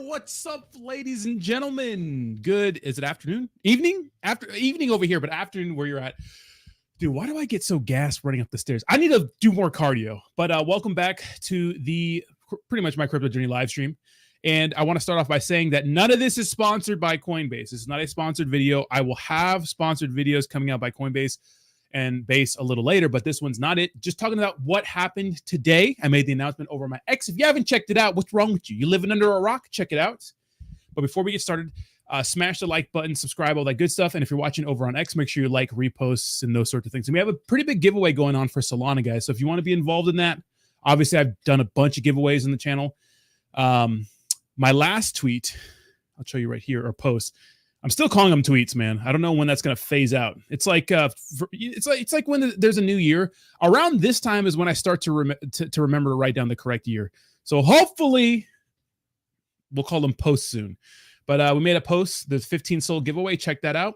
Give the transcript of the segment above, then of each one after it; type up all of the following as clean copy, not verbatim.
What's up, ladies and gentlemen? Good. Is it afternoon? Evening? Evening over here, but afternoon where you're at. Dude, why do I get so gassed running up the stairs? I need to do more cardio. But welcome back to the pretty much my crypto journey live stream. And I want to start off by saying that none of this is sponsored by Coinbase. This is not a sponsored video. I will have sponsored videos coming out by Coinbase and Base a little later, but this one's not it. Just talking about what happened today. I made the announcement over my X. If you haven't checked it out, what's wrong with you? You living under a rock? Check it out. But before we get started, smash the like button, subscribe, all that good stuff. And if you're watching over on X, make sure you like, reposts, and those sorts of things. And we have a pretty big giveaway going on for Solana, guys. So if you want to be involved in that, obviously I've done a bunch of giveaways on the channel. My last tweet, I'll show you right here, or post. I'm still calling them tweets, man. I don't know when that's going to phase out. It's like when there's a new year. Around this time is when I start to remember to write down the correct year. So hopefully we'll call them posts soon. But we made a post, the 15 soul giveaway. Check that out.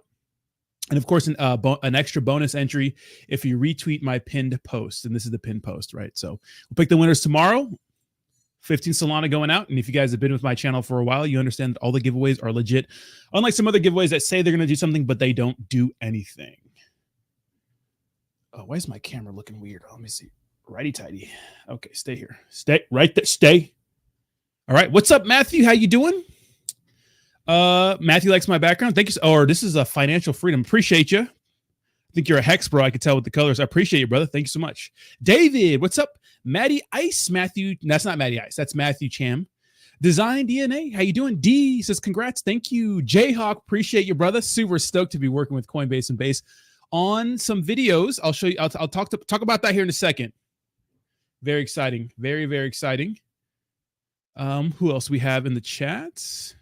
And of course, an extra bonus entry if you retweet my pinned post. And this is the pinned post, right? So we'll pick the winners tomorrow. 15 Solana going out. And if you guys have been with my channel for a while, you understand that all the giveaways are legit. Unlike some other giveaways that say they're going to do something, but they don't do anything. Oh, why is my camera looking weird? Let me see. Righty tighty. Okay, stay here. Stay right there. Stay. All right. What's up, Matthew? How you doing? Matthew likes my background. Thank you. Or this is a financial freedom. Appreciate you. I think you're a hex, bro. I can tell with the colors. I appreciate you, brother. Thank you so much. David, what's up? Matty Ice, Matthew. That's not Matty Ice. That's Matthew Cham. Design DNA. How you doing? D says congrats. Thank you. Jayhawk, appreciate you, brother. Super stoked to be working with Coinbase and Base on some videos. I'll show you. I'll talk about that here in a second. Very exciting. Very, very exciting. Who else we have in the chats?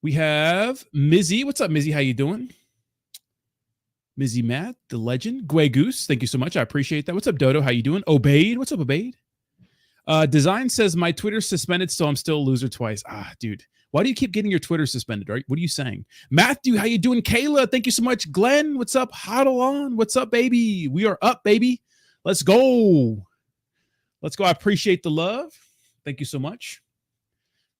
We have Mizzy. What's up, Mizzy? How you doing? Mizzy Matt, the legend. Gway Goose, thank you so much. I appreciate that. What's up, Dodo? How you doing? Obeid, what's up, Obeid? Design says, my Twitter's suspended, so I'm still a loser twice. Ah, dude. Why do you keep getting your Twitter suspended, right? What are you saying? Matthew, how you doing? Kayla, thank you so much. Glenn, what's up? Hodl on, what's up, baby? We are up, baby. Let's go. Let's go. I appreciate the love. Thank you so much.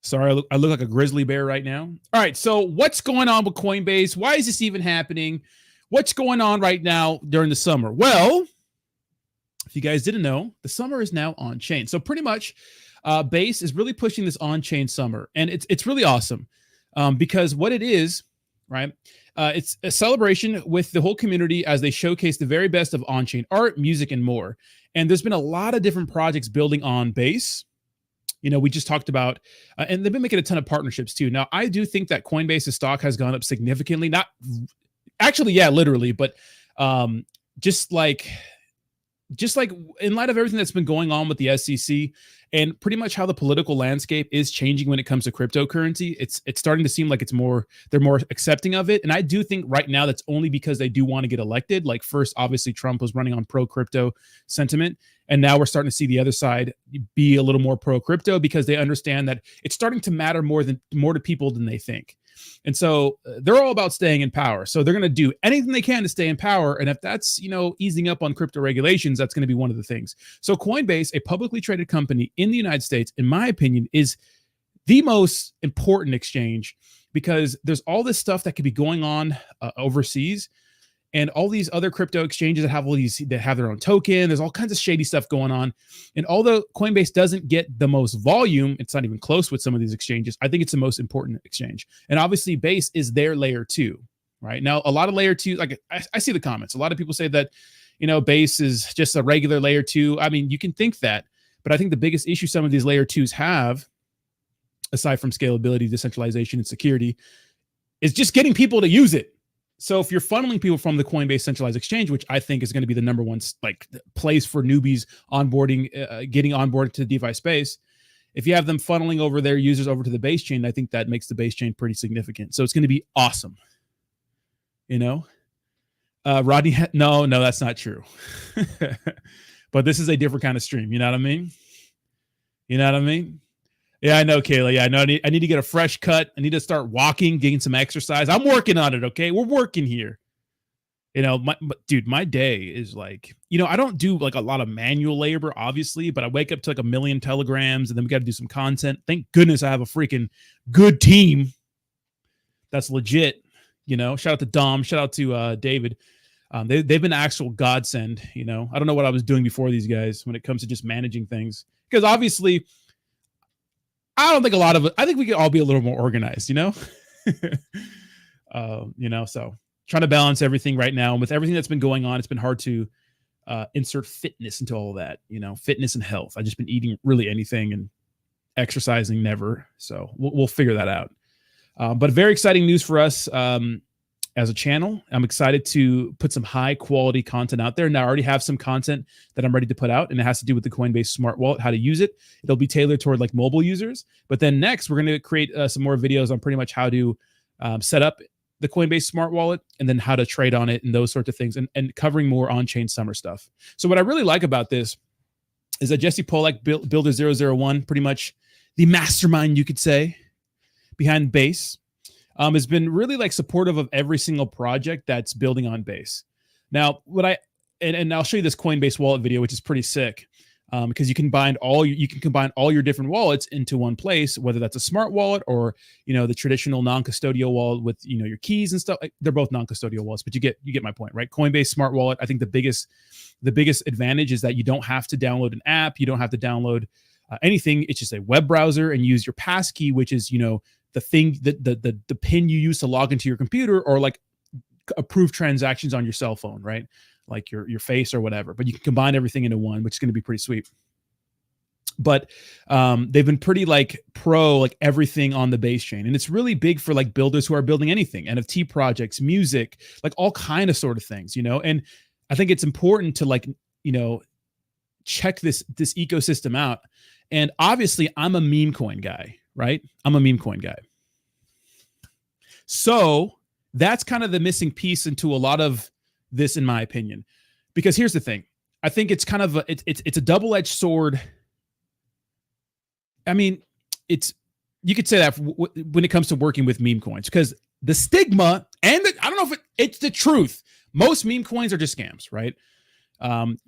Sorry, I look like a grizzly bear right now. All right, so what's going on with Coinbase? Why is this even happening? What's going on right now during the summer? Well, if you guys didn't know, the summer is now on-chain. So pretty much, Base is really pushing this on-chain summer. And it's really awesome because what it is, right, it's a celebration with the whole community as they showcase the very best of on-chain art, music, and more. And there's been a lot of different projects building on Base. You know, we just talked about, and they've been making a ton of partnerships too. Now, I do think that Coinbase's stock has gone up significantly, not actually, yeah, literally, but just like in light of everything that's been going on with the SEC and pretty much how the political landscape is changing when it comes to cryptocurrency, it's starting to seem like they're more accepting of it. And I do think right now that's only because they do want to get elected. Like first, obviously, Trump was running on pro-crypto sentiment. And now we're starting to see the other side be a little more pro-crypto because they understand that it's starting to matter more to people than they think. And so they're all about staying in power. So they're going to do anything they can to stay in power. And if that's, easing up on crypto regulations, that's going to be one of the things. So Coinbase, a publicly traded company in the United States, in my opinion, is the most important exchange because there's all this stuff that could be going on overseas. And all these other crypto exchanges that have their own token, there's all kinds of shady stuff going on. And although Coinbase doesn't get the most volume, it's not even close with some of these exchanges. I think it's the most important exchange. And obviously Base is their layer 2, right? Now, a lot of layer 2, like I see the comments. A lot of people say that, Base is just a regular layer 2. I mean, you can think that, but I think the biggest issue some of these layer 2s have, aside from scalability, decentralization, and security, is just getting people to use it. So if you're funneling people from the Coinbase centralized exchange, which I think is going to be the number one place for newbies onboarding, getting onboarded to the DeFi space, if you have them funneling over their users over to the Base chain, I think that makes the Base chain pretty significant. So it's going to be awesome. Rodney, no, that's not true. But this is a different kind of stream. You know what I mean? Yeah, I know, Kayla. Yeah, I know. I need to get a fresh cut. I need to start walking, getting some exercise. I'm working on it, okay? We're working here. Dude, my day is like, I don't do like a lot of manual labor, obviously, but I wake up to like a million telegrams and then we got to do some content. Thank goodness I have a freaking good team that's legit. Shout out to Dom, shout out to David. They've been actual godsend. I don't know what I was doing before these guys when it comes to just managing things, because obviously I don't think I think we could all be a little more organized, so trying to balance everything right now. And with everything that's been going on, it's been hard to insert fitness into all of that, fitness and health. I've just been eating really anything and exercising never. So we'll figure that out. But very exciting news for us as a channel. I'm excited to put some high quality content out there. Now I already have some content that I'm ready to put out, and it has to do with the Coinbase smart wallet, how to use it. It'll be tailored toward like mobile users. But then next, we're going to create some more videos on pretty much how to set up the Coinbase smart wallet and then how to trade on it and those sorts of things, and covering more on-chain summer stuff. So what I really like about this is that Jesse Polak, Builder 001, pretty much the mastermind, you could say, behind Base, has been really like supportive of every single project that's building on Base. Now, and I'll show you this Coinbase wallet video, which is pretty sick, because you can combine all your different wallets into one place, whether that's a smart wallet or the traditional non-custodial wallet with your keys and stuff. They're both non-custodial wallets, but you get my point, right? Coinbase smart wallet, I think the biggest advantage is that you don't have to download an app, you don't have to download anything. It's just a web browser and use your passkey, which is the thing that the pin you use to log into your computer, or like approve transactions on your cell phone, right? Like your face or whatever. But you can combine everything into one, which is going to be pretty sweet. But they've been pretty like pro like everything on the Base chain, and it's really big for like builders who are building anything, NFT projects, music, like all kind of sort of things, And I think it's important to like check this ecosystem out. And obviously, I'm a meme coin guy, right? I'm a meme coin guy. So that's kind of the missing piece into a lot of this, in my opinion, because here's the thing. I think it's kind of it's a double-edged sword. I mean, you could say that when it comes to working with meme coins, because the stigma and I don't know if it's the truth. Most meme coins are just scams, right?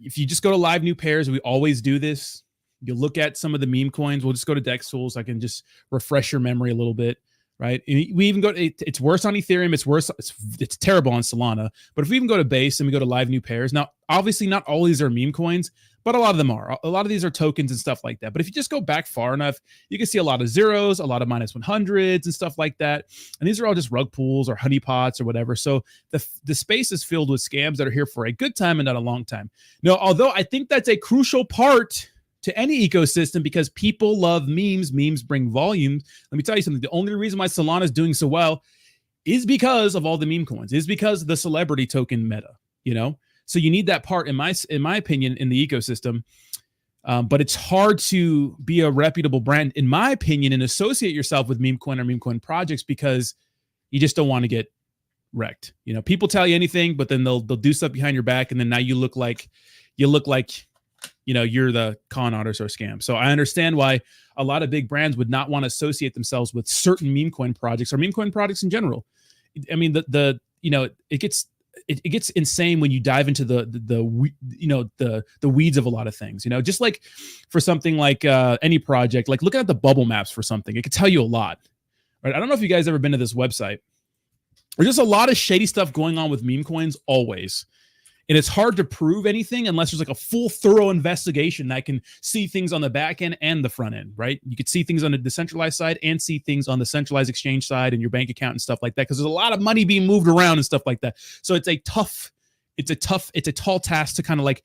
If you just go to live new pairs, we always do this. You look at some of the meme coins. We'll just go to Dex Tools. I can just refresh your memory a little bit, right? We even go. It's worse on Ethereum. It's worse. It's terrible on Solana. But if we even go to Base and we go to live new pairs, now obviously not all these are meme coins, but a lot of them are. A lot of these are tokens and stuff like that. But if you just go back far enough, you can see a lot of zeros, a lot of -100s and stuff like that. And these are all just rug pools or honeypots or whatever. So the space is filled with scams that are here for a good time and not a long time. Now, although I think that's a crucial part to any ecosystem, because people love memes. Memes bring volume. Let me tell you something. The only reason why Solana is doing so well is because of all the meme coins, is because of the celebrity token meta, So you need that part, in my opinion, in the ecosystem. But it's hard to be a reputable brand, in my opinion, and associate yourself with meme coin or meme coin projects, because you just don't want to get wrecked. People tell you anything, but then they'll do stuff behind your back, and then now you look like you're the con artist or scam. So I understand why a lot of big brands would not want to associate themselves with certain meme coin projects or meme coin projects in general. I mean, it gets insane when you dive into the weeds of a lot of things. Just like for something like any project, like looking at the bubble maps for something, it could tell you a lot. Right? I don't know if you guys ever been to this website. There's just a lot of shady stuff going on with meme coins always. And it's hard to prove anything unless there's like a full, thorough investigation that can see things on the back end and the front end, right? You could see things on the decentralized side and see things on the centralized exchange side and your bank account and stuff like that, because there's a lot of money being moved around and stuff like that. So it's a tall task to kind of like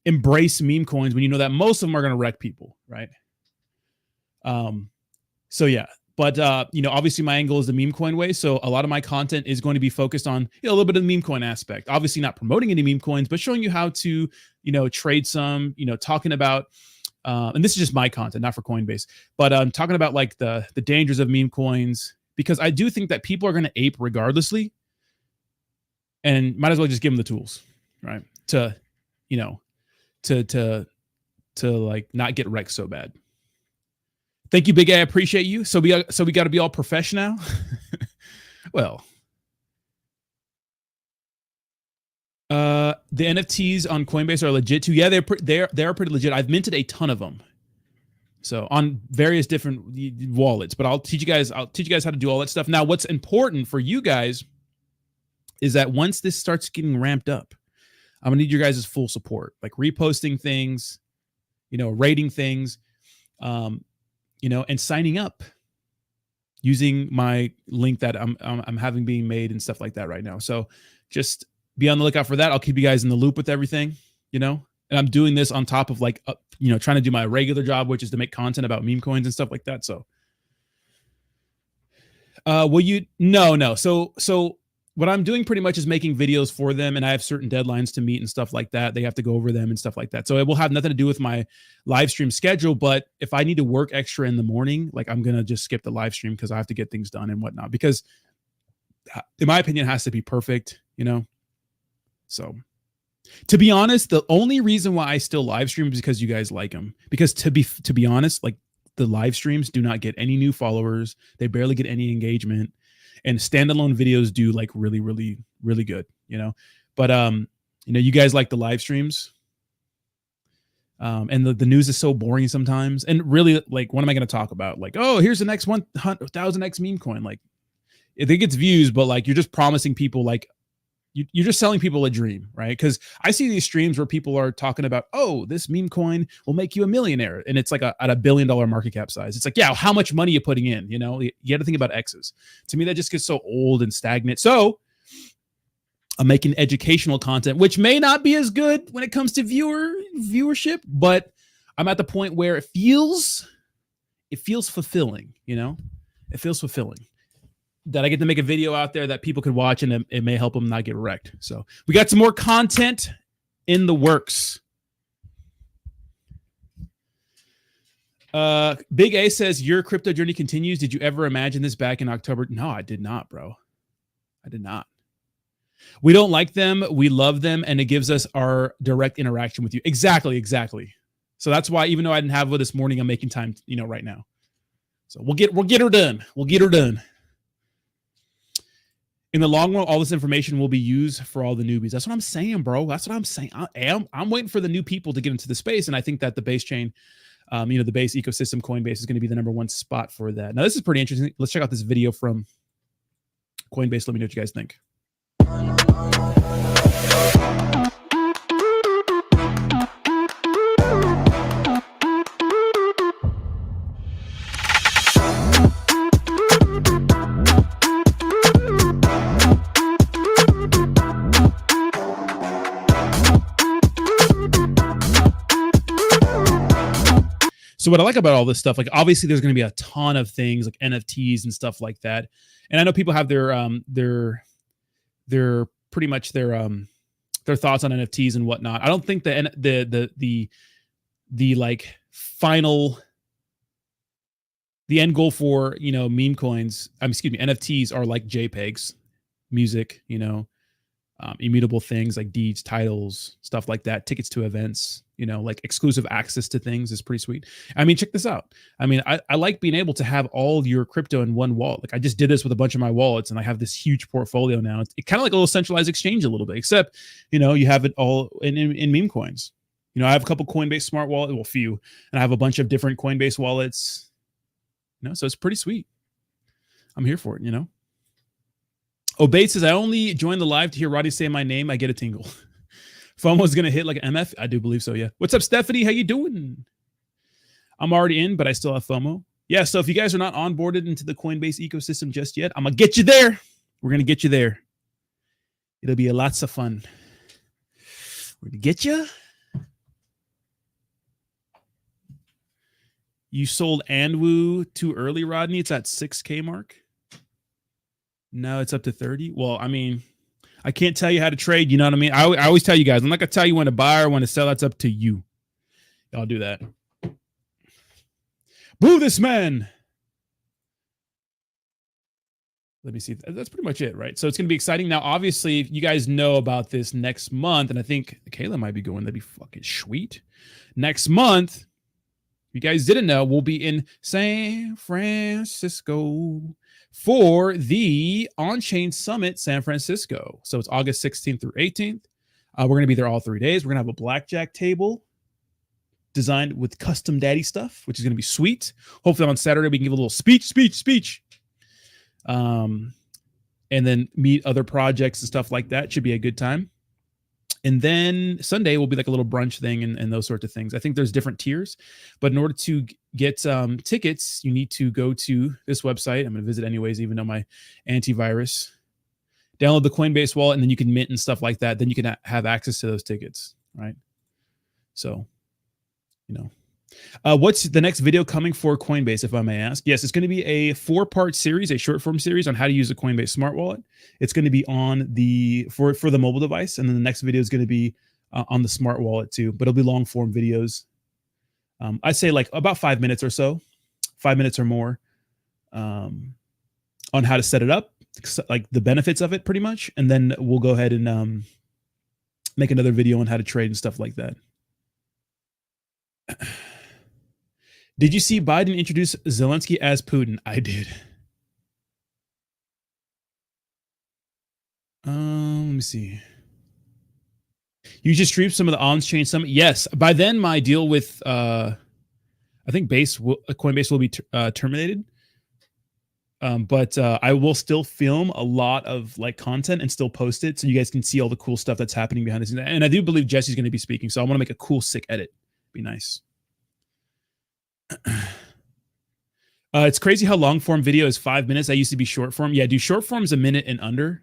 embrace meme coins when you know that most of them are going to wreck people, right? So yeah. But, obviously my angle is the meme coin way. So a lot of my content is going to be focused on a little bit of the meme coin aspect. Obviously not promoting any meme coins, but showing you how to, trade some, talking about, and this is just my content, not for Coinbase, but I'm talking about like the dangers of meme coins, because I do think that people are going to ape regardlessly, and might as well just give them the tools, right? To like not get wrecked so bad. Thank you, Big A. I appreciate you. So we got to be all professional. Well, The NFTs on Coinbase are legit too. Yeah, they're pretty legit. I've minted a ton of them. So on various different wallets, but I'll teach you guys how to do all that stuff. Now, what's important for you guys is that once this starts getting ramped up, I'm gonna need your guys' full support, like reposting things, rating things, and signing up using my link that I'm having being made and stuff like that right now. So just be on the lookout for that. I'll keep you guys in the loop with everything, and I'm doing this on top of trying to do my regular job, which is to make content about meme coins and stuff like that. So, no. So what I'm doing pretty much is making videos for them, and I have certain deadlines to meet and stuff like that. They have to go over them and stuff like that. So it will have nothing to do with my live stream schedule. But if I need to work extra in the morning, I'm going to just skip the live stream because I have to get things done and whatnot. Because in my opinion, it has to be perfect, So to be honest, the only reason why I still live stream is because you guys like them. Because to be honest, the live streams do not get any new followers. They barely get any engagement. And standalone videos do really, really, really good, But you guys like the live streams. And the news is so boring sometimes. And really, what am I going to talk about? Oh, here's the next 1,000x meme coin. I think it's views, but you're just promising people you're just selling people a dream, right? Because I see these streams where people are talking about, oh, this meme coin will make you a millionaire. And it's at a $1 billion market cap size. It's yeah, how much money are you putting in? You got to think about X's. To me, that just gets so old and stagnant. So I'm making educational content, which may not be as good when it comes to viewership, but I'm at the point where it feels fulfilling, It feels fulfilling that I get to make a video out there that people could watch, and it may help them not get wrecked. So we got some more content in the works. Big A says, your crypto journey continues. Did you ever imagine this back in October? No, I did not, bro. I did not. We don't like them. We love them. And it gives us our direct interaction with you. Exactly. So that's why, even though I didn't have it this morning, I'm making time, right now. So we'll get her done. We'll get her done. In the long run, all this information will be used for all the newbies. That's what I'm saying, bro. That's what I'm saying. I'm waiting for the new people to get into the space. And I think that the base chain, the base ecosystem, Coinbase, is going to be the #1 spot for that. Now, this is pretty interesting. Let's check out this video from Coinbase. Let me know what you guys think. So what I like about all this stuff, obviously there's going to be a ton of things like NFTs and stuff like that. And I know people have their pretty much their thoughts on NFTs and whatnot. I don't think the final, the end goal for, meme coins, NFTs are like JPEGs, music, immutable things like deeds, titles, stuff like that, tickets to events, exclusive access to things is pretty sweet. Check this out. I like being able to have all of your crypto in one wallet. I just did this with a bunch of my wallets, and I have this huge portfolio now. It's kind of like a little centralized exchange a little bit, except, you have it all in meme coins. I have a couple Coinbase smart wallets, well, few, and I have a bunch of different Coinbase wallets, so it's pretty sweet. I'm here for it, Obate says, I only joined the live to hear Roddy say my name. I get a tingle. FOMO's going to hit like an MF? I do believe so, yeah. What's up, Stephanie? How you doing? I'm already in, but I still have FOMO. Yeah, so if you guys are not onboarded into the Coinbase ecosystem just yet, I'm going to get you there. We're going to get you there. It'll be lots of fun. We're going to get you. You sold Anwu too early, Rodney. It's at 6K mark. No, it's up to 30. Well, I can't tell you how to trade. You know what I mean? I always tell you guys, I'm not going to tell you when to buy or when to sell. That's up to you. Y'all do that. Boo this man. Let me see. That's pretty much it, right? So it's going to be exciting. Now, obviously, you guys know about this next month, and I think Kayla might be going. That'd be fucking sweet. Next month, if you guys didn't know, we'll be in San Francisco for the Onchain Summit San Francisco. So it's August 16th through 18th. We're going to be there all 3 days. We're going to have a blackjack table designed with custom daddy stuff, which is going to be sweet. Hopefully on Saturday we can give a little speech. And then meet other projects and stuff like that. Should be a good time. And then Sunday will be like a little brunch thing and those sorts of things. I think there's different tiers, but in order to get tickets, you need to go to this website. I'm going to visit anyways, even though my antivirus. Download the Coinbase wallet, and then you can mint and stuff like that. Then you can have access to those tickets, right? So, what's the next video coming for Coinbase, if I may ask? Yes, it's going to be a 4-part series, a short form series on how to use a Coinbase smart wallet. It's going to be on for the mobile device, and then the next video is going to be on the smart wallet too. But it'll be long form videos. I'd say like about 5 minutes or so, 5 minutes or more, on how to set it up, like the benefits of it, pretty much, and then we'll go ahead and make another video on how to trade and stuff like that. Did you see Biden introduce Zelensky as Putin? I did. Let me see. You just streamed some of the Onchain Summit. Yes. By then, my deal with I think Coinbase will be terminated. But I will still film a lot of like content and still post it so you guys can see all the cool stuff that's happening behind the scenes. And I do believe Jesse's going to be speaking, so I want to make a cool, sick edit. Be nice. It's crazy how long form video is 5 minutes. I used to be short form. Yeah, do short forms a minute and under,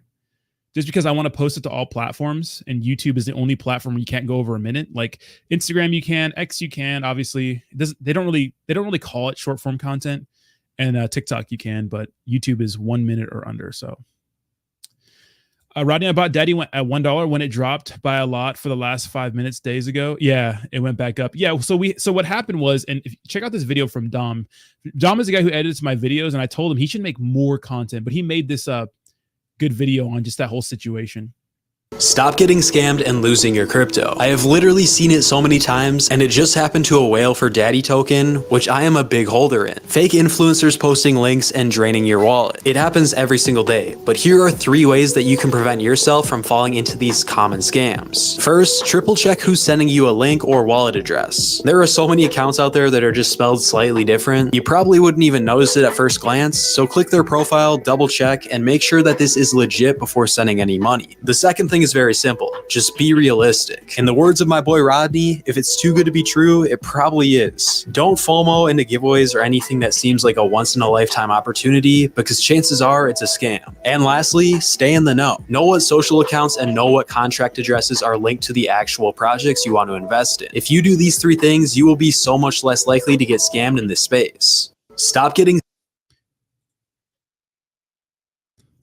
just because I want to post it to all platforms, and YouTube is the only platform where you can't go over a minute. Like Instagram, you can, X, you can. Obviously, they don't really call it short form content, and TikTok you can, but YouTube is 1 minute or under. So, Rodney, I bought Daddy at $1 when it dropped by a lot for the last 5 minutes days ago. Yeah, it went back up. Yeah, so what happened was, and check out this video from Dom. Dom is the guy who edits my videos, and I told him he should make more content, but he made this good video on just that whole situation. Stop getting scammed and losing your crypto. I have literally seen it so many times, and it just happened to a whale for Daddy token, which I am a big holder in. Fake influencers posting links and draining your wallet. It happens every single day, but here are 3 ways that you can prevent yourself from falling into these common scams. First, triple check who's sending you a link or wallet address. There are so many accounts out there that are just spelled slightly different. You probably wouldn't even notice it at first glance, so click their profile, double check, and make sure that this is legit before sending any money. The second thing is very simple. Just be realistic. In the words of my boy Rodney, if it's too good to be true, it probably is. Don't FOMO into giveaways or anything that seems like a once-in-a-lifetime opportunity, because chances are it's a scam. And lastly, stay in the know. Know what social accounts and know what contract addresses are linked to the actual projects you want to invest in. If you do these 3 things, you will be so much less likely to get scammed in this space. Stop getting...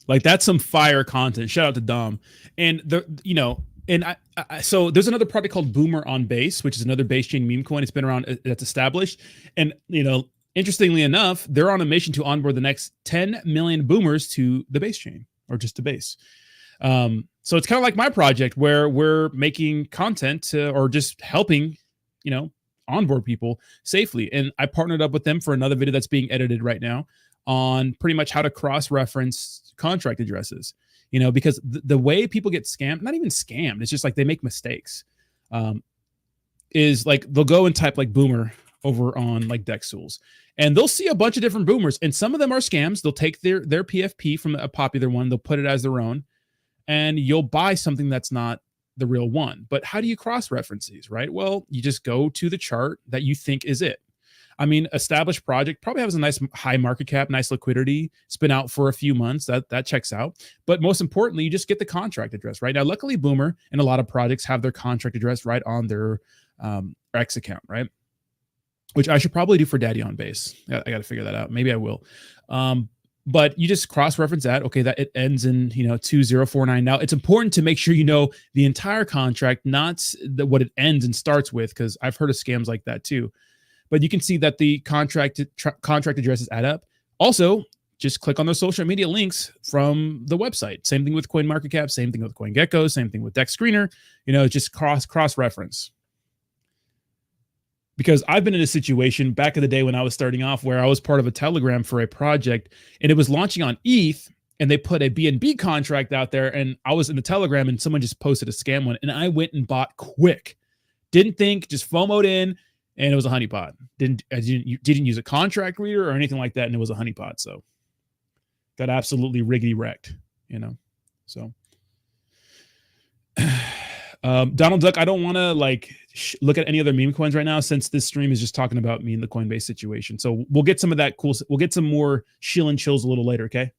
Like, that's some fire content. Shout out to Dom. And so there's another project called Boomer on Base, which is another base chain meme coin. It's been around, that's established. And, interestingly enough, they're on a mission to onboard the next 10 million boomers to the base chain, or just to base. So it's kind of like my project where we're making content or just helping, onboard people safely. And I partnered up with them for another video that's being edited right now on pretty much how to cross-reference contract addresses, because the way people get scammed, not even scammed, it's just like they make mistakes, is like they'll go and type like boomer over on like DexTools, and they'll see a bunch of different boomers, and some of them are scams. They'll take their PFP from a popular one, they'll put it as their own, and you'll buy something that's not the real one. But how do you cross-reference these, right? Well, you just go to the chart that you think is it. I mean, established project probably has a nice high market cap, nice liquidity. It's been out for a few months. That checks out. But most importantly, you just get the contract address, right? Now, luckily, Boomer and a lot of projects have their contract address right on their X account, right? Which I should probably do for Daddy on Base. I got to figure that out. Maybe I will. But you just cross-reference that. Okay, that it ends in 2049. Now, it's important to make sure you know the entire contract, not what it ends and starts with, because I've heard of scams like that too. But you can see that the contract addresses add up. Also, just click on the social media links from the website. Same thing with CoinMarketCap, same thing with CoinGecko, same thing with Dex Screener. Just cross-reference. Because I've been in a situation back in the day when I was starting off where I was part of a Telegram for a project, and it was launching on ETH, and they put a BNB contract out there, and I was in the Telegram and someone just posted a scam one, and I went and bought quick. Didn't think, just FOMO'd in, and it was a honeypot. Didn't use a contract reader or anything like that, and it was a honeypot. So got absolutely riggedy wrecked, you know. So Donald Duck, I don't want to like look at any other meme coins right now, since this stream is just talking about me and the Coinbase situation. So we'll get some of that cool. We'll get some more shill and chills a little later, okay?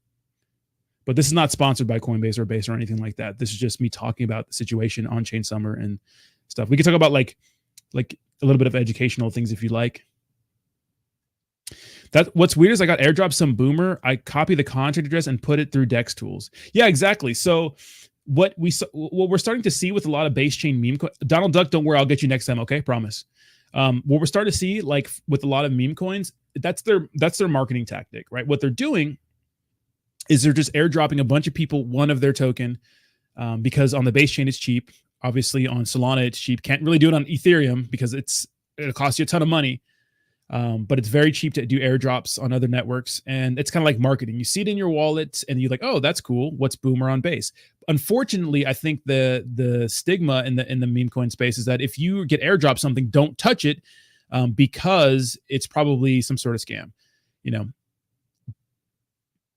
But this is not sponsored by Coinbase or Base or anything like that. This is just me talking about the situation on Chain Summer and stuff. We can talk about like a little bit of educational things if you like. That what's weird is I got airdropped some boomer. I copy the contract address and put it through Dex tools. Yeah, exactly. So what we're starting to see with a lot of base chain meme Donald Duck, don't worry, I'll get you next time, okay? Promise. What we're starting to see, like with a lot of meme coins, that's their marketing tactic, right? What they're doing is they're just airdropping a bunch of people one of their token, because on the base chain it's cheap. Obviously on Solana it's cheap. Can't really do it on Ethereum because it'll cost you a ton of money. But it's very cheap to do airdrops on other networks, and it's kind of like marketing. You see it in your wallet and you're like, oh, that's cool. What's boomer on base? Unfortunately, I think the stigma in the meme coin space is that if you get airdropped something, don't touch it, because it's probably some sort of scam, you know.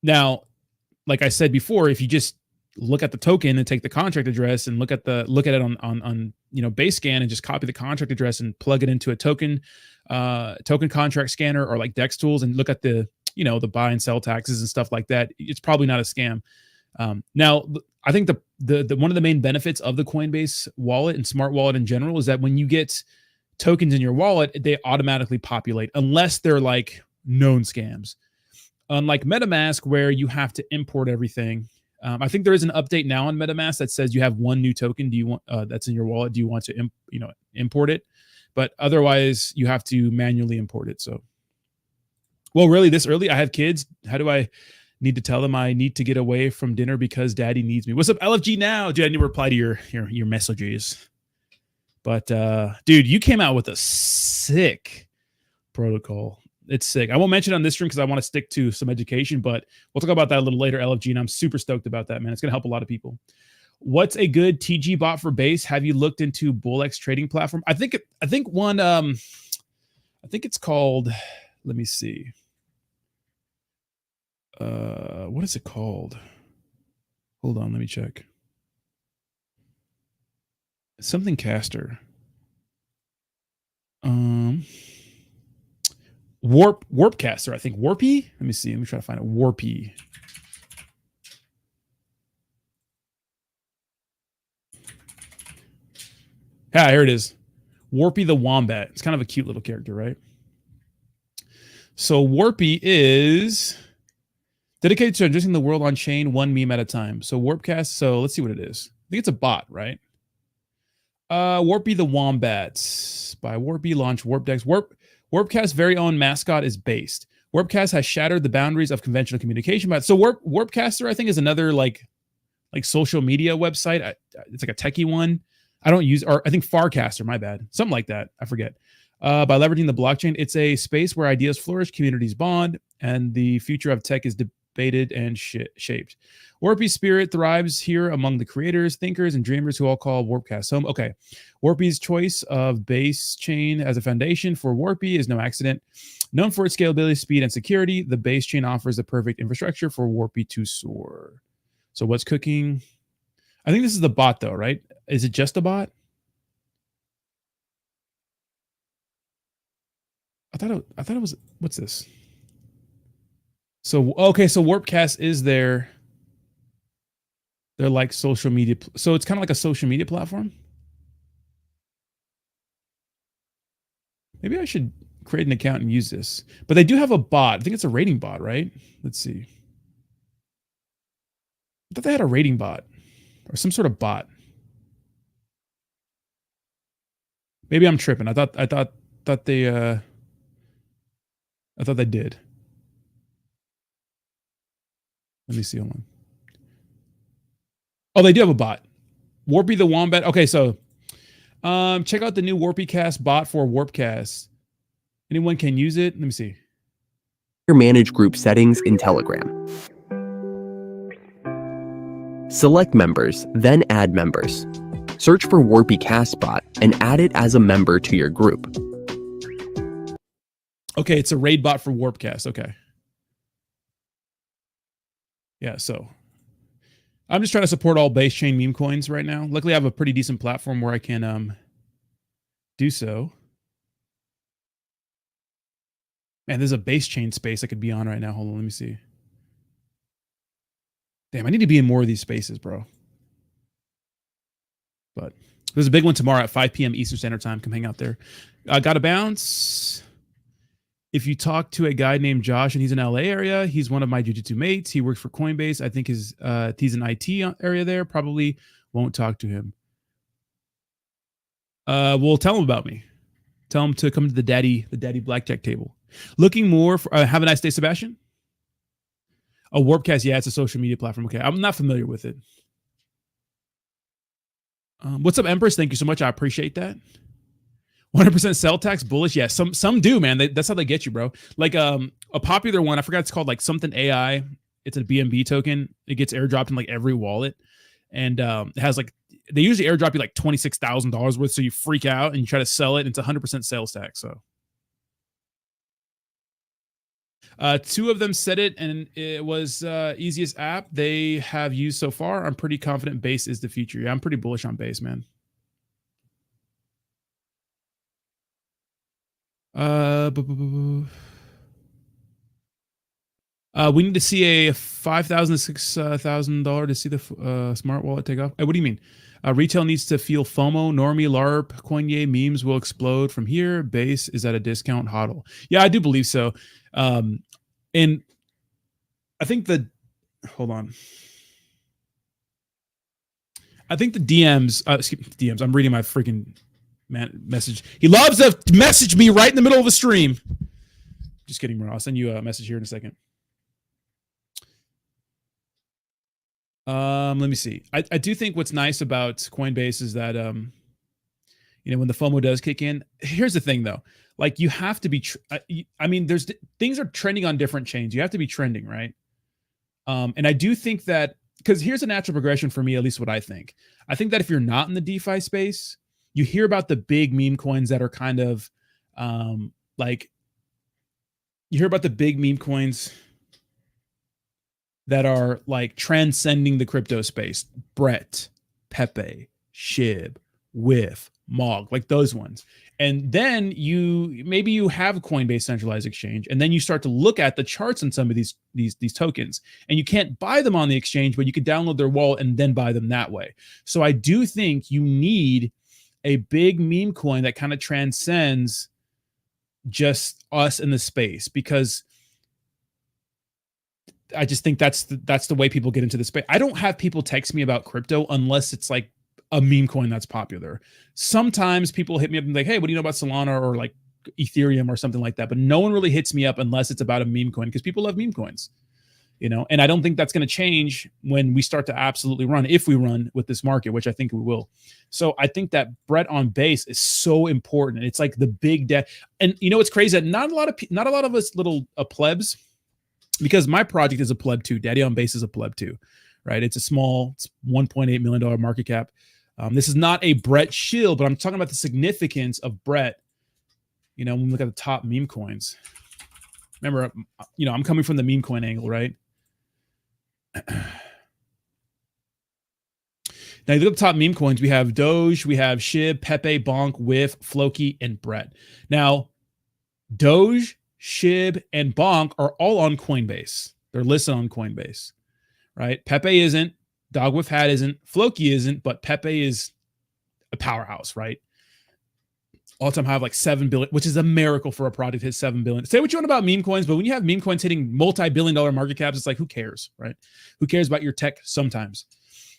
Now, like I said before, if you just look at the token and take the contract address and look at it on base scan and just copy the contract address and plug it into a token contract scanner or like Dex tools and look at the buy and sell taxes and stuff like that, it's probably not a scam. Now, I think the one of the main benefits of the Coinbase wallet and smart wallet in general is that when you get tokens in your wallet, they automatically populate unless they're like known scams. Unlike MetaMask, where you have to import everything. I think there is an update now on MetaMask that says you have one new token. Do you want that's in your wallet? Do you want to import it? But otherwise, you have to manually import it. So, well, really, this early, I have kids. How do I need to tell them I need to get away from dinner because Daddy needs me? What's up, LFG now? Dude, I need to reply to your messages. But dude, you came out with a sick protocol. It's sick. I won't mention it on this stream because I want to stick to some education, but we'll talk about that a little later, LFG, and I'm super stoked about that, man. It's going to help a lot of people. What's a good TG bot for base? Have you looked into BullX trading platform? I think one, I think it's called, let me see. What is it called? Hold on, let me check. Something caster. Warpcaster, I think. Warpy? Let me see. Let me try to find it. Warpy. Yeah, here it is. Warpy the Wombat. It's kind of a cute little character, right? So Warpy is dedicated to addressing the world on chain, one meme at a time. So Warpcast, so let's see what it is. I think it's a bot, right? Warpy the Wombat by Warpy launch Warpdex. Warpcast's very own mascot is based. Warpcast has shattered the boundaries of conventional communication. But so Warpcaster, I think, is another like social media website. It's like a techie one. I don't use, or I think Farcaster, my bad. Something like that. I forget. By leveraging the blockchain, it's a space where ideas flourish, communities bond, and the future of tech is debated and shaped. Warpy's spirit thrives here among the creators, thinkers, and dreamers who all call Warpcast home. Okay. Warpy's choice of base chain as a foundation for Warpy is no accident. Known for its scalability, speed, and security, the base chain offers the perfect infrastructure for Warpy to soar. So what's cooking? I think this is the bot though, right? Is it just a bot? I thought it was, what's this? So, okay, so Warpcast is they're like social media. So it's kind of like a social media platform. Maybe I should create an account and use this. But they do have a bot. I think it's a rating bot, right? Let's see. I thought they had a rating bot or some sort of bot. Maybe I'm tripping. I thought they did. Let me see. Hold on. Oh, they do have a bot. Warpy the Wombat. Okay, so check out the new Warpycast bot for Warpcast. Anyone can use it. Let me see. Manage group settings in Telegram. Select members, then add members. Search for Warpy Castbot and add it as a member to your group. Okay, it's a raid bot for Warpcast. Okay. Yeah, so I'm just trying to support all base chain meme coins right now. Luckily, I have a pretty decent platform where I can do so. Man, there's a base chain space I could be on right now. Hold on, let me see. Damn, I need to be in more of these spaces, bro. But there's a big one tomorrow at 5 p.m. Eastern Standard Time. Come hang out there. Got to bounce. If you talk to a guy named Josh and he's in LA area, he's one of my jiu-jitsu mates. He works for Coinbase. I think he's in IT area there. Probably won't talk to him. Well, tell him about me. Tell him to come to the daddy blackjack table. Looking more for have a nice day, Sebastian. Oh, Warpcast, yeah, it's a social media platform. Okay, I'm not familiar with it. What's up, Empress? Thank you so much. I appreciate that. 100% sell tax bullish. Yeah, some do, man. That's how they get you, bro. Like a popular one, I forgot it's called like something AI. It's a BNB token. It gets airdropped in like every wallet, and it has like they usually airdrop you like $26,000 worth, so you freak out and you try to sell it. And it's 100% sales tax. So. Two of them said it, and it was easiest app they have used so far. I'm pretty confident Base is the future. Yeah, I'm pretty bullish on Base, man. We need to see a $5,000 to $6,000 to see the smart wallet take off. What do you mean? Retail needs to feel FOMO. Normie, LARP, Coinye memes will explode from here. Base is at a discount. HODL. Yeah, I do believe so. And I think hold on. I think the DMs, DMs, I'm reading my freaking message. He loves to message me right in the middle of the stream. Just kidding, bro. I'll send you a message here in a second. Let me see. I do think what's nice about Coinbase is that, when the FOMO does kick in, here's the thing though. Like you have to be, things are trending on different chains. You have to be trending, right? And I do think that, because here's a natural progression for me, at least what I think. I think that if you're not in the DeFi space, you hear about the big meme coins that are kind of you hear about the big meme coins that are like transcending the crypto space. Brett, Pepe, Shib, Whiff, Mog, like those ones. And then you have a Coinbase centralized exchange, and then you start to look at the charts on some of these tokens, and you can't buy them on the exchange, but you can download their wallet and then buy them that way. So I do think you need a big meme coin that kind of transcends just us in the space, because I just think that's the way people get into the space. I don't have people text me about crypto unless it's like a meme coin that's popular. Sometimes people hit me up and be like, hey, what do you know about Solana or like Ethereum or something like that? But no one really hits me up unless it's about a meme coin, because people love meme coins, and I don't think that's going to change when we start to absolutely run, if we run with this market, which I think we will. So I think that Brett on Base is so important. It's like the big debt. And what's crazy, that not a lot of us little plebs, because my project is a pleb too. Daddy on Base is a pleb too, right? It's $1.8 million market cap. This is not a Brett shield, but I'm talking about the significance of Brett. When we look at the top meme coins. Remember, I'm coming from the meme coin angle, right? Now, you look at the top meme coins. We have Doge, we have Shib, Pepe, Bonk, Whiff, Floki, and Brett. Now, Doge, Shib, and Bonk are all on Coinbase. They're listed on Coinbase, right? Pepe isn't. Dog with Hat isn't. Floki isn't, but Pepe is a powerhouse, right? All-time high of like 7 billion, which is a miracle for a product to hit 7 billion. Say what you want about meme coins, but when you have meme coins hitting multi-billion-dollar market caps, it's like, who cares, right? Who cares about your tech sometimes?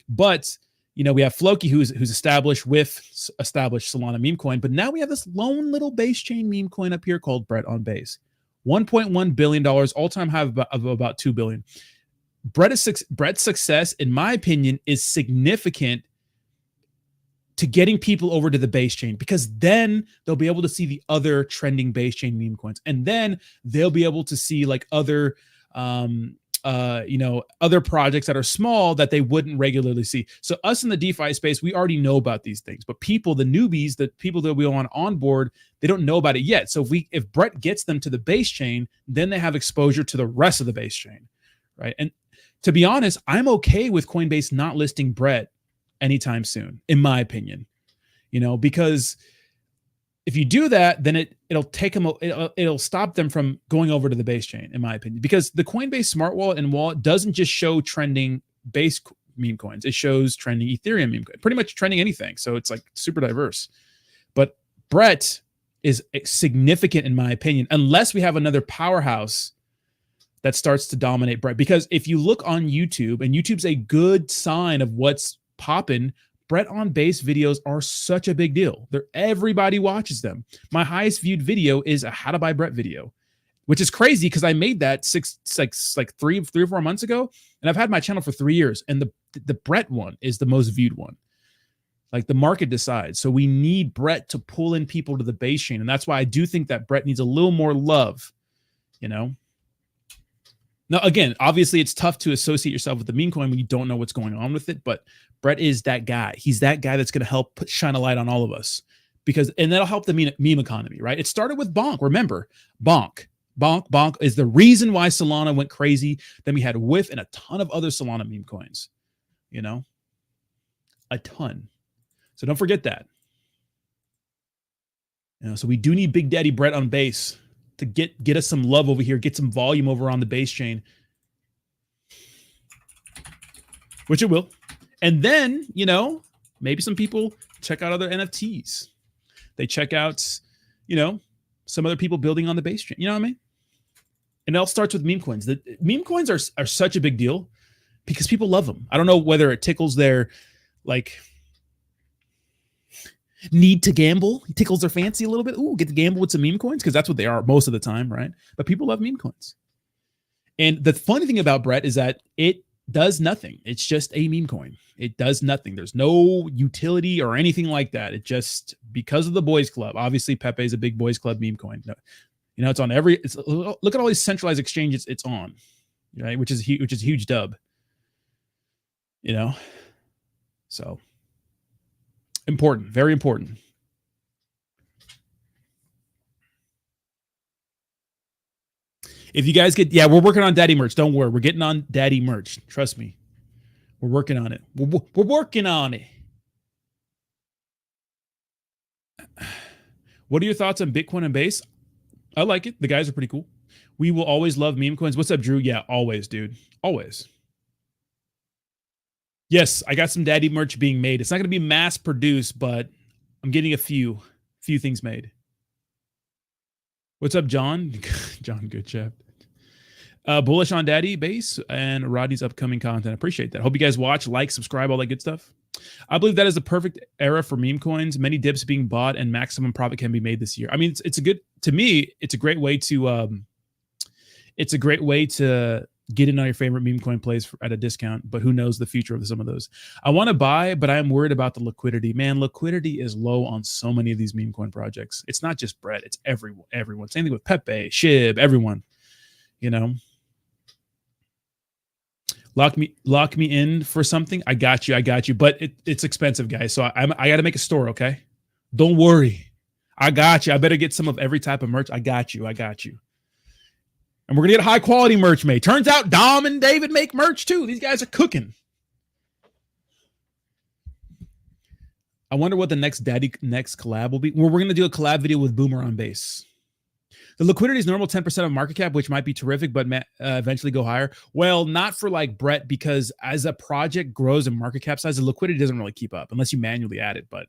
But, we have Floki, who's established Solana meme coin, but now we have this lone little base chain meme coin up here called Brett on Base. $1.1 billion, all-time high of about 2 billion. Brett's success, in my opinion, is significant to getting people over to the base chain, because then they'll be able to see the other trending base chain meme coins, and then they'll be able to see like other other projects that are small that they wouldn't regularly see. So us in the DeFi space, we already know about these things, but people, the newbies, the people that we want to onboard, they don't know about it yet. So if Brett gets them to the base chain, then they have exposure to the rest of the base chain, right? And to be honest, I'm okay with Coinbase not listing Brett anytime soon, in my opinion, because if you do that, then it'll take them, it'll stop them from going over to the base chain, in my opinion, because the Coinbase smart wallet and wallet doesn't just show trending base meme coins. It shows trending Ethereum meme coins, pretty much trending anything. So it's like super diverse. But Brett is significant, in my opinion, unless we have another powerhouse that starts to dominate Brett. Because if you look on YouTube, and YouTube's a good sign of what's popping, Brett on base videos are such a big deal. Everybody watches them. My highest viewed video is a how to buy Brett video, which is crazy because I made that three or 4 months ago, and I've had my channel for 3 years. And the Brett one is the most viewed one. Like, the market decides. So we need Brett to pull in people to the base chain, and that's why I do think that Brett needs a little more love. Now, again, obviously, it's tough to associate yourself with the meme coin when you don't know what's going on with it. But Brett is that guy. He's that guy that's going to help shine a light on all of us, and that'll help the meme economy, right? It started with Bonk. Remember, Bonk is the reason why Solana went crazy. Then we had Whiff and a ton of other Solana meme coins, a ton. So don't forget that. So we do need Big Daddy Brett on base to get us some love over here, get some volume over on the base chain, which it will. And then, maybe some people check out other NFTs. They check out, some other people building on the base chain. You know what I mean? And it all starts with meme coins. The meme coins are such a big deal because people love them. I don't know whether it tickles their, need to gamble. It tickles their fancy a little bit. Ooh, get to gamble with some meme coins, because that's what they are most of the time, right? But people love meme coins. And the funny thing about Brett is that it does nothing. It's just a meme coin. It does nothing. There's no utility or anything like that. It just, because of the boys club, obviously Pepe is a big boys club meme coin. It's on look at all these centralized exchanges it's on, right? Which is a huge dub, so important, very important. If you guys we're working on Daddy merch. Don't worry. We're getting on Daddy merch. Trust me. We're working on it. We're working on it. What are your thoughts on Bitcoin and base? I like it. The guys are pretty cool. We will always love meme coins. What's up, Drew? Yeah, always, dude. Always. Yes, I got some Daddy merch being made. It's not going to be mass produced, but I'm getting a few things made. What's up, John? John, good chat. Bullish on Daddy base and Rodney's upcoming content. I appreciate that. Hope you guys watch, like, subscribe, all that good stuff. I believe that is the perfect era for meme coins. Many dips being bought and maximum profit can be made this year. I mean, it's a great way to get in on your favorite meme coin plays at a discount, but who knows the future of some of those. I want to buy, but I am worried about the liquidity. Man, liquidity is low on so many of these meme coin projects. It's not just Brett, it's everyone. Same thing with Pepe, Shib, everyone. Lock me in for something. I got you. But it's expensive, guys. So I got to make a store, okay? Don't worry. I got you. I better get some of every type of merch. I got you. And we're going to get high quality merch made. Turns out Dom and David make merch too. These guys are cooking. I wonder what the next collab will be. We're going to do a collab video with Boomer on base. The liquidity is normal 10% of market cap, which might be terrific, but eventually go higher. Well, not for like Brett, because as a project grows in market cap size, the liquidity doesn't really keep up unless you manually add it. But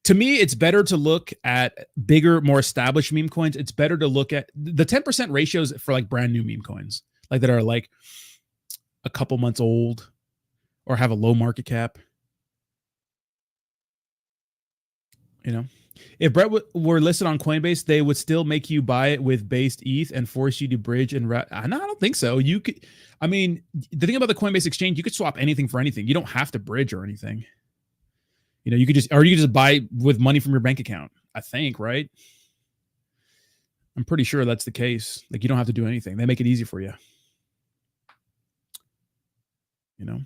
to me, it's better to look at bigger, more established meme coins. It's better to look at the 10% ratios for like brand new meme coins, like that are like a couple months old or have a low market cap. If Brett were listed on Coinbase, they would still make you buy it with based ETH and force you to bridge and no, I don't think so. You could, the thing about the Coinbase exchange, you could swap anything for anything. You don't have to bridge or anything. You could just buy with money from your bank account, I think, right? I'm pretty sure that's the case. Like, you don't have to do anything. They make it easy for you. you know.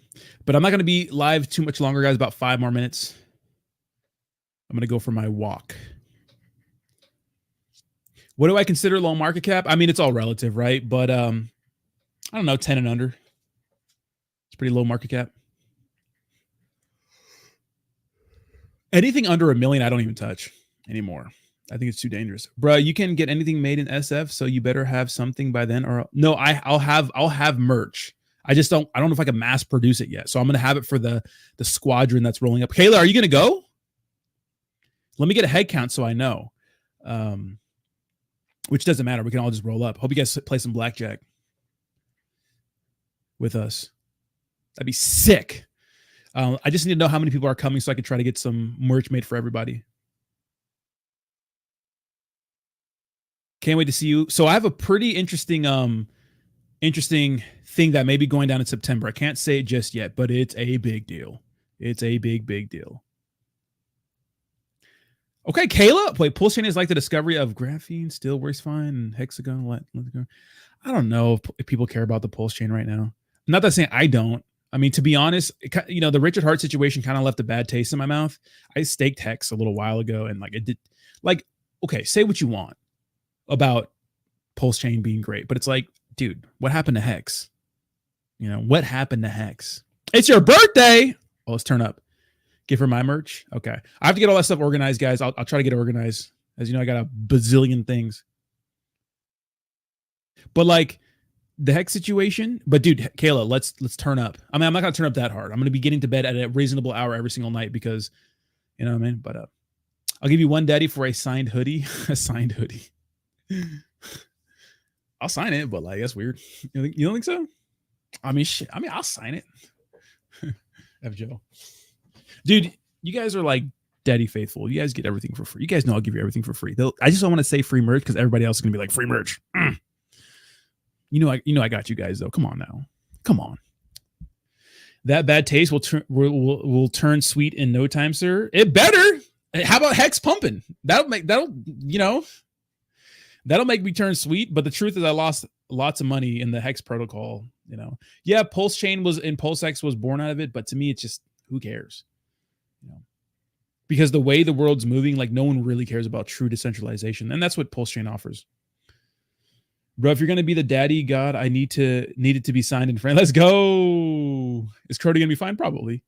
But I'm not going to be live too much longer, guys. About 5 more minutes. I'm going to go for my walk. What do I consider low market cap? I mean, it's all relative, right? But I don't know, 10 and under. It's pretty low market cap. Anything under $1 million, I don't even touch anymore. I think it's too dangerous, bro. You can get anything made in SF, so you better have something by then. Or no, I'll have merch. I don't know if I can mass produce it yet. So I'm gonna have it for the squadron that's rolling up. Kayla, are you gonna go? Let me get a head count so I know. Which doesn't matter. We can all just roll up. Hope you guys play some blackjack with us. That'd be sick. I just need to know how many people are coming so I can try to get some merch made for everybody. Can't wait to see you. So I have a pretty interesting thing that may be going down in September. I can't say it just yet, but it's a big deal. It's a big deal. Okay, Kayla. Wait, pulse chain is like the discovery of graphene still works fine and hexagon. Let it go. I don't know if people care about the pulse chain right now. Not that saying I don't. I mean, to be honest, the Richard Hart situation kind of left a bad taste in my mouth. I staked Hex a little while ago, and it did. Okay, say what you want about pulse chain being great, but it's like, dude, what happened to Hex? What happened to Hex? It's your birthday. Oh, let's turn up. Give her my merch. Okay, I have to get all that stuff organized, guys. I'll try to get it organized. As you know, I got a bazillion things. But the Hex situation. But dude, Kayla, let's turn up. I mean, I'm not gonna turn up that hard. I'm gonna be getting to bed at a reasonable hour every single night because, you know what I mean. But I'll give you one daddy for a signed hoodie. A signed hoodie. I'll sign it, but that's weird. You don't think so? I mean, shit. I mean, I'll sign it. F Joe. Dude, you guys are daddy faithful. You guys get everything for free. You guys know I'll give you everything for free. I just don't want to say free merch because everybody else is gonna be like free merch. You know I got you guys though. Come on now. Come on. That bad taste will turn sweet in no time, sir. It better. How about Hex pumping? That'll make me turn sweet. But the truth is I lost lots of money in the Hex protocol. Yeah, Pulse Chain PulseX was born out of it, but to me it's just who cares? Because the way the world's moving, no one really cares about true decentralization. And that's what Pulse Chain offers. Bro, if you're gonna be the daddy god, I need it to be signed in France. Let's go. Is Crody gonna be fine? Probably.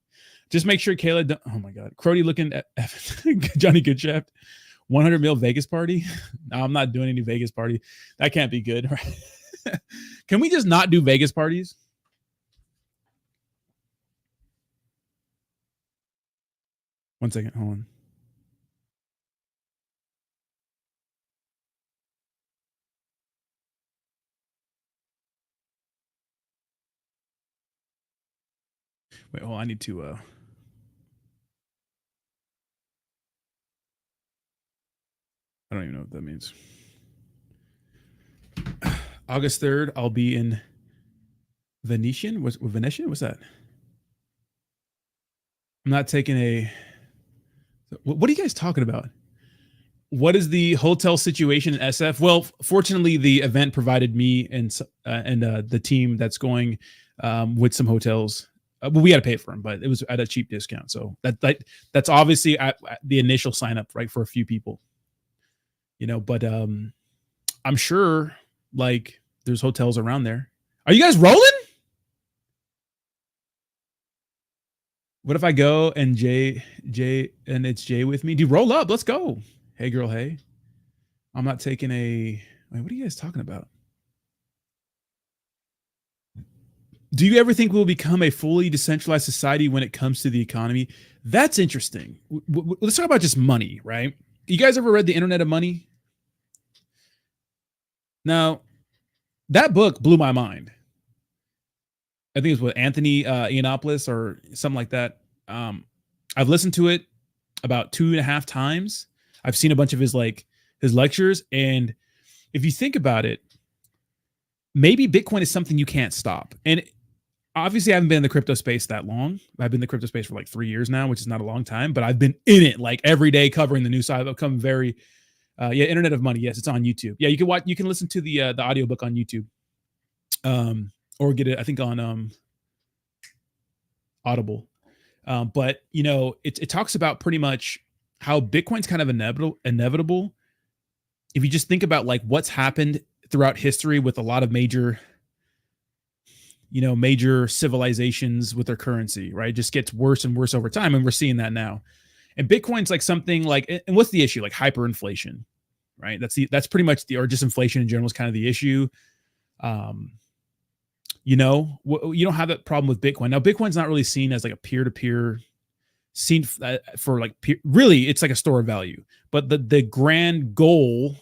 Just make sure Kayla. Oh my God, Crody looking at Johnny Goodshaft. 100 mil Vegas party. No, I'm not doing any Vegas party. That can't be good. Right? Can we just not do Vegas parties? One second. Hold on. Wait, hold on. I need to I don't even know what that means. August 3rd, I'll be in Venetian. What's that? I'm not taking a. What are you guys talking about? What is the hotel situation in SF? Well, fortunately, the event provided me and the team that's going with some hotels. But we got to pay for them, but it was at a cheap discount. So that's obviously at the initial sign up, right, for a few people. But I'm sure there's hotels around there. Are you guys rolling? What if I go and Jay and it's Jay with me? Dude, roll up. Let's go. Hey girl, hey. I'm not taking a. Wait, what are you guys talking about? Do you ever think we'll become a fully decentralized society when it comes to the economy? That's interesting. Let's talk about just money, right? You guys ever read The Internet of Money? Now, that book blew my mind. I think it's with Anthony Iannopoulos or something like that. I've listened to it about 2.5 times. I've seen a bunch of his lectures. And if you think about it, maybe Bitcoin is something you can't stop. And obviously I haven't been in the crypto space that long. I've been in the crypto space for 3 years now, which is not a long time, but I've been in it every day covering the news side. I've become very, Internet of Money. Yes, it's on YouTube. Yeah, you can listen to the audiobook on YouTube. Or get it, I think on Audible. But it talks about pretty much how Bitcoin's kind of inevitable. If you just think about like what's happened throughout history with a lot of major civilizations with their currency, right? It just gets worse and worse over time. And we're seeing that now. And Bitcoin's like something like, and what's the issue? Like hyperinflation, right? That's pretty much or just inflation in general is kind of the issue. You don't have that problem with Bitcoin. Now, Bitcoin's not really seen as like a peer-to-peer seen for like really it's like a store of value, but the grand goal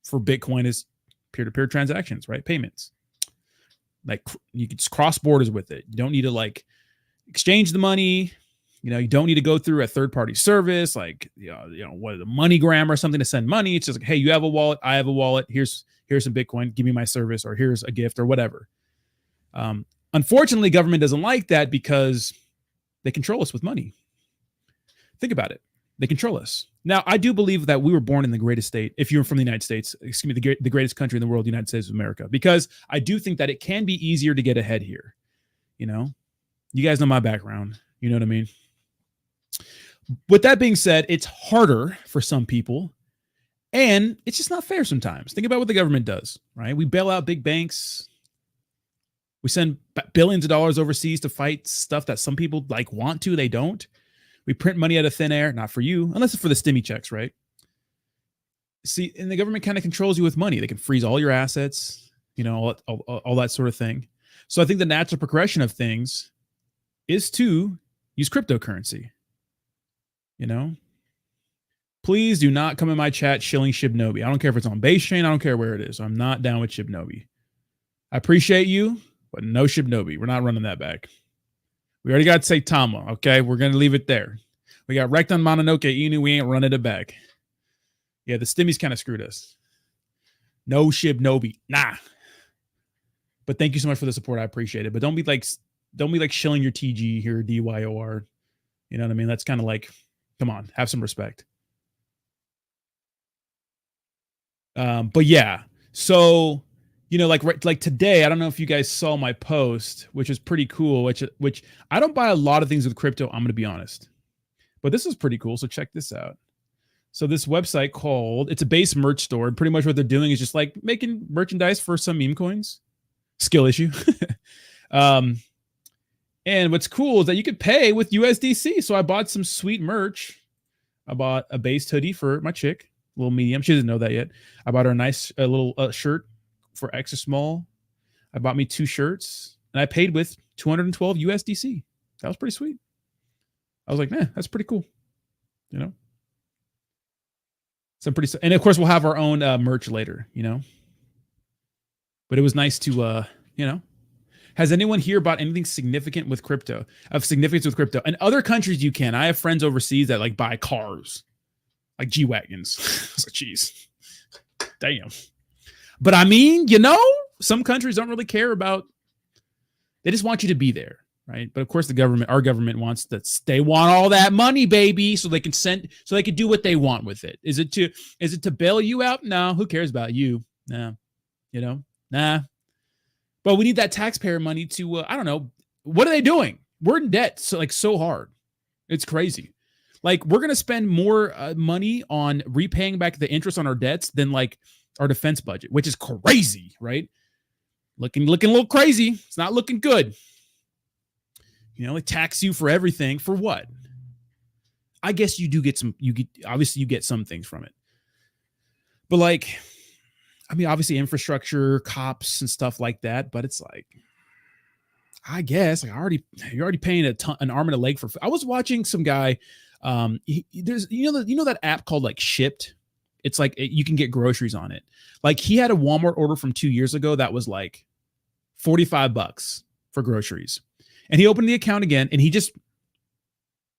for Bitcoin is peer-to-peer transactions, right? Payments. Like you can just cross borders with it. You don't need to like exchange the money. You don't need to go through a third-party service like what a MoneyGram or something to send money. It's just like, hey, you have a wallet, I have a wallet. Here's some Bitcoin. Give me my service, or here's a gift or whatever. Unfortunately, government doesn't like that because they control us with money. Think about it. They control us. Now, I do believe that we were born in the greatest state. If you're from the United States, excuse me, the greatest country in the world, the United States of America, because I do think that it can be easier to get ahead here. You guys know my background. You know what I mean? With that being said, it's harder for some people, and it's just not fair sometimes. Think about what the government does, right? We bail out big banks. We send billions of dollars overseas to fight stuff that some people like want to, they don't. We print money out of thin air, not for you, unless it's for the stimmy checks, right? See, and the government kind of controls you with money. They can freeze all your assets, all that sort of thing. So I think the natural progression of things is to use cryptocurrency. Please do not come in my chat shilling Shibnobi. I don't care if it's on base chain. I don't care where it is. I'm not down with Shibnobi. I appreciate you, but no Shibnobi. We're not running that back. We already got Saitama, okay? We're going to leave it there. We got Recton Mononoke Inu. We ain't running it back. Yeah, the stimmies kind of screwed us. No Shibnobi. Nah. But thank you so much for the support. I appreciate it. But don't be like shilling your TG here, DYOR. You know what I mean? That's kind of like, come on, have some respect. But yeah, so like today, I don't know if you guys saw my post, which is pretty cool. Which I don't buy a lot of things with crypto. I'm gonna be honest, but this is pretty cool. So check this out. So this website it's a base merch store. And pretty much what they're doing is just like making merchandise for some meme coins. Skill issue. And what's cool is that you could pay with USDC. So I bought some sweet merch. I bought a base hoodie for my chick, a little medium. She doesn't know that yet. I bought her a nice little shirt for extra small. I bought me 2 shirts and I paid with 212 USDC. That was pretty sweet. I was like, man, that's pretty cool. And of course we'll have our own merch later, but it was nice to, has anyone here bought anything significant with crypto of significance with crypto? In other countries you can. I have friends overseas that like buy cars, like G-Wagons. It's like, geez, damn. But I mean, some countries don't really care about, they just want you to be there, right? But of course our government wants they want all that money, baby, so they can do what they want with it. Is it to bail you out? No, who cares about you? No, nah. But we need that taxpayer money to, I don't know, what are they doing? We're in debt so hard. It's crazy. Like we're going to spend more money on repaying back the interest on our debts than like our defense budget, which is crazy, right? Looking a little crazy. It's not looking good. They tax you for everything. For what? I guess you do get obviously you get some things from it. But like, I mean, obviously infrastructure, cops and stuff like that, but it's like, I guess like you're already paying an arm and a leg for. I was watching some guy. There's that app called like Shipped. It's like you can get groceries on it. Like he had a Walmart order from 2 years ago that was like $45 for groceries, and he opened the account again, and he just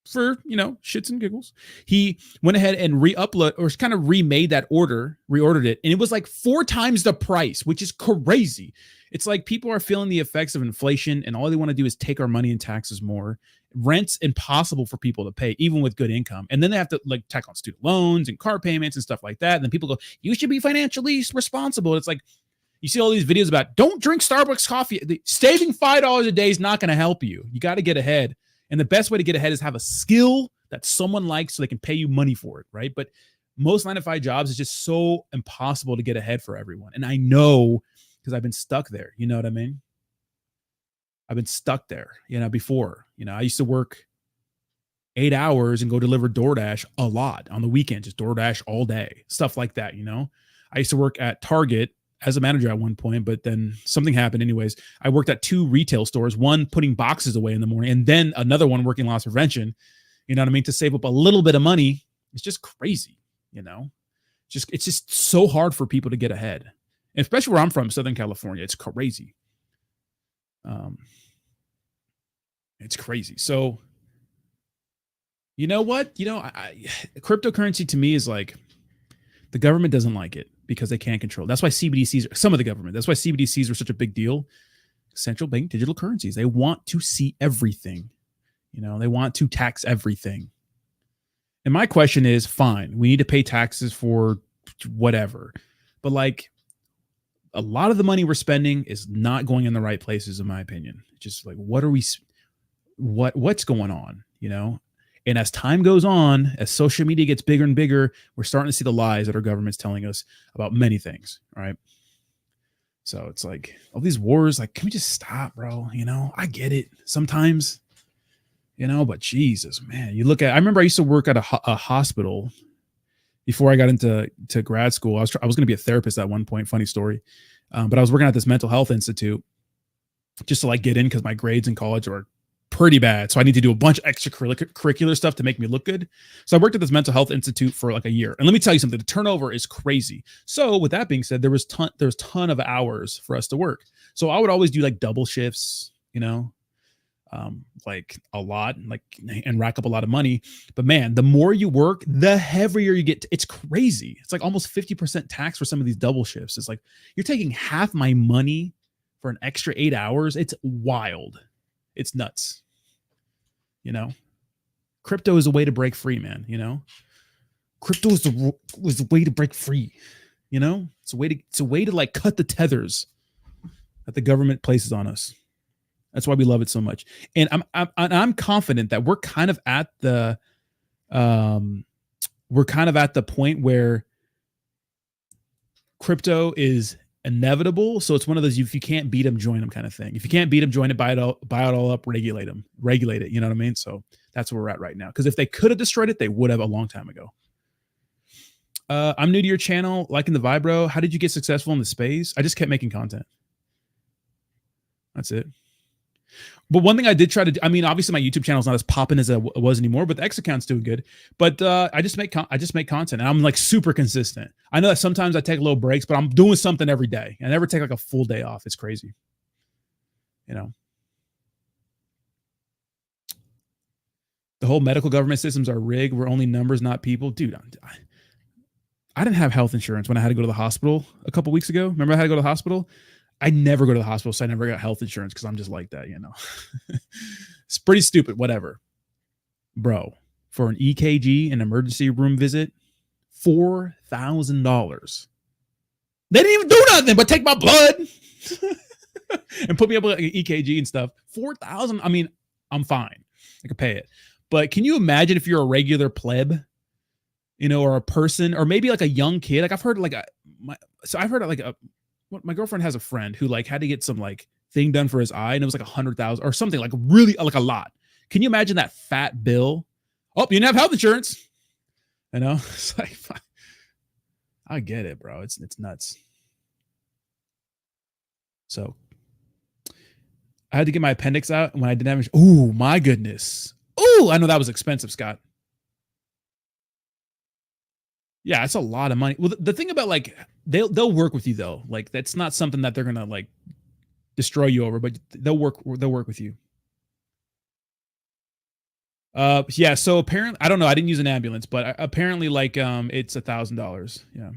for shits and giggles, he went ahead and remade that order, reordered it, and it was like 4 times the price, which is crazy. It's like people are feeling the effects of inflation, and all they want to do is take our money in taxes more. Rent's impossible for people to pay, even with good income, and then they have to like tack on student loans and car payments and stuff like that. And then people go, "You should be financially responsible." It's like you see all these videos about don't drink Starbucks coffee. Saving $5 a day is not going to help you. You got to get ahead. And the best way to get ahead is have a skill that someone likes so they can pay you money for it, right? But most 9-to-5 jobs is just so impossible to get ahead for everyone. And I know because I've been stuck there. You know what I mean? I've been stuck there, before. I used to work 8 hours and go deliver DoorDash a lot on the weekend, just DoorDash all day, stuff like that. I used to work at Target as a manager at one point, but then something happened anyways. I worked at 2 retail stores, one putting boxes away in the morning and then another one working loss prevention, you know what I mean? To save up a little bit of money. It's just crazy, it's just so hard for people to get ahead. And especially where I'm from, Southern California, it's crazy. It's crazy. So, you know what? Cryptocurrency to me is like the government doesn't like it because they can't control. That's why CBDCs, some of the government, that's why CBDCs are such a big deal. Central bank digital currencies. They want to see everything. They want to tax everything. And my question is, fine, we need to pay taxes for whatever. But like a lot of the money we're spending is not going in the right places, in my opinion. Just like, what's going on, And as time goes on, as social media gets bigger and bigger, we're starting to see the lies that our government's telling us about many things, right? So it's like all these wars, like, can we just stop, bro? I get it sometimes, but Jesus, man, I remember I used to work at a hospital before I got into grad school. I was going to be a therapist at one point, funny story. But I was working at this mental health institute just to like get in because my grades in college were pretty bad. So I need to do a bunch of extracurricular stuff to make me look good. So I worked at this mental health institute for like a year. And let me tell you something, the turnover is crazy. So with that being said, there was ton of hours for us to work. So I would always do like double shifts, like a lot, and rack up a lot of money. But man, the more you work, the heavier you get. It's crazy. It's like almost 50% tax for some of these double shifts. It's like you're taking half my money for an extra 8 hours. It's wild. It's nuts. Crypto is a way to break free, man. Crypto is was the way to break free. It's a way to like cut the tethers that the government places on us. That's why we love it so much. And I'm confident that we're kind of at the point where crypto is inevitable. So it's one of those, if you can't beat them, join them kind of thing. If you can't beat them, join it, buy it all up, regulate it. You know what I mean? So that's where we're at right now. Because if they could have destroyed it, they would have a long time ago. I'm new to your channel, liking the Vibro. How did you get successful in the space? I just kept making content. That's it. But one thing I did try to do, obviously my YouTube channel is not as popping as it was anymore, but the X account's doing good. But I just make content, and I'm like super consistent. I know that sometimes I take little breaks, but I'm doing something every day. I never take like a full day off. It's crazy. The whole medical government systems are rigged. We're only numbers, not people. Dude, I didn't have health insurance when I had to go to the hospital a couple weeks ago. Remember I had to go to the hospital? I never go to the hospital, so I never got health insurance because I'm just like that, It's pretty stupid, whatever. Bro, for an EKG, an emergency room visit, $4,000. They didn't even do nothing but take my blood and put me up with like an EKG and stuff. $4,000. I'm fine. I could pay it. But can you imagine if you're a regular pleb, or a person, or maybe like a young kid? Like I've heard my girlfriend has a friend who like had to get some like thing done for his eye, and it was like 100,000 or something, like really like a lot. Can you imagine that fat bill? Oh, you didn't have health insurance. It's like, I get it, bro. It's nuts. So I had to get my appendix out when I didn't have. Oh my goodness. Oh, I know that was expensive, Scott. Yeah, it's a lot of money. Well, the thing about like they'll work with you though. Like that's not something that they're gonna like destroy you over, but they'll work with you. Yeah. So apparently, I don't know. I didn't use an ambulance, but apparently, like it's $1,000. Yeah.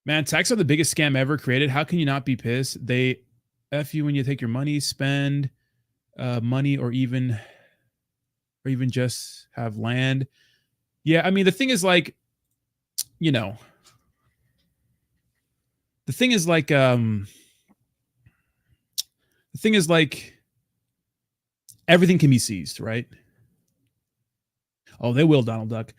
Man, tax are the biggest scam ever created. How can you not be pissed? They F you when you take your money, spend money, or even just have land. Yeah, the thing is like, the thing is like everything can be seized, right? Oh, they will, Donald Duck.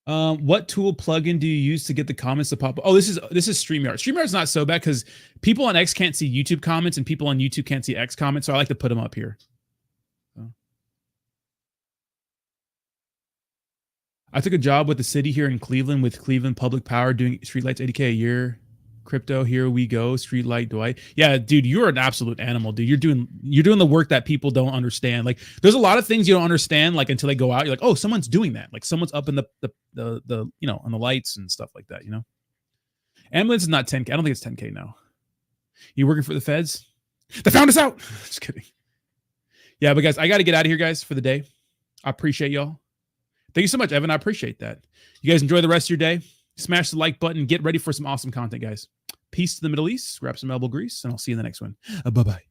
What tool plugin do you use to get the comments to pop up? Oh, this is StreamYard. StreamYard's not so bad because people on X can't see YouTube comments and people on YouTube can't see X comments, so I like to put them up here. I took a job with the city here in Cleveland with Cleveland Public Power doing streetlights, $80K a year. Crypto, here we go. Streetlight Dwight. Yeah, dude, you're an absolute animal, dude. You're doing the work that people don't understand. Like, there's a lot of things you don't understand, like until they go out. You're like, oh, someone's doing that. Like, someone's up in the you know, on the lights and stuff like that. You know, ambulance is not 10K. I don't think it's 10K now. You working for the feds? They found us out. Just kidding. Yeah, but guys, I got to get out of here, guys, for the day. I appreciate y'all. Thank you so much, Evan. I appreciate that. You guys enjoy the rest of your day. Smash the like button. Get ready for some awesome content, guys. Peace to the Middle East. Grab some elbow grease, and I'll see you in the next one. Bye-bye.